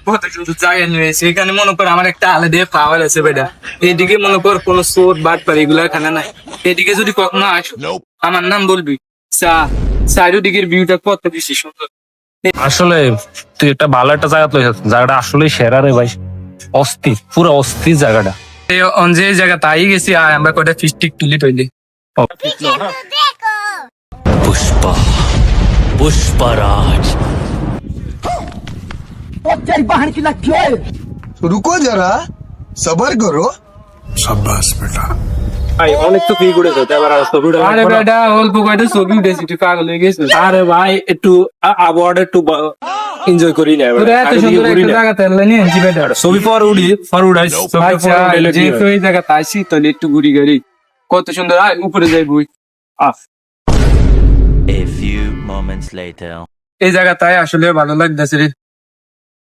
কত সুন্দর জায়গা নিয়েছে এখানে মনে কর আমার একটা আলাদা পাওয়ার আছে বেটা। এদিকে মনে কর কোন সোর বাট পার এগুলো এখানে নাই। এদিকে যদি কখনো আসো আমার নাম বলবি। চারিদিকের ভিউটা কত বেশি সুন্দর। আসলে তুই একটা ভালো একটা জায়গা তুই জায়গাটা আসলে সেরা রে ভাই, অস্থির, পুরো অস্থির জায়গাটা। যে জায়গা তাই গেছি আর আমরা কয়টা ফিস্টিক তুলি টইলি। पुष्पा पुष्पराज। रुको जरा सबर करो। ভাই অনেক তো কি করেছে এবার আরে বেটা অল্প কয়টা ছবি উঠেছি তুই পাগল হয়ে গেছিস। আরে ভাই একটু আবহাওয়াটা একটু এনজয় করি না তোরা এত সুন্দর একটা জায়গা তাহলে নিয়ে আনছি বেটা। ছবি পর উঠি পর উঠাই আচ্ছা যেহেতু এই জায়গা তাইছি তাহলে একটু ঘুরি গাড়ি কত সুন্দর। আয় উপরে যাই বই। A few moments later. এই জায়গা তাই আসলে ভালো লাগতেছে রে।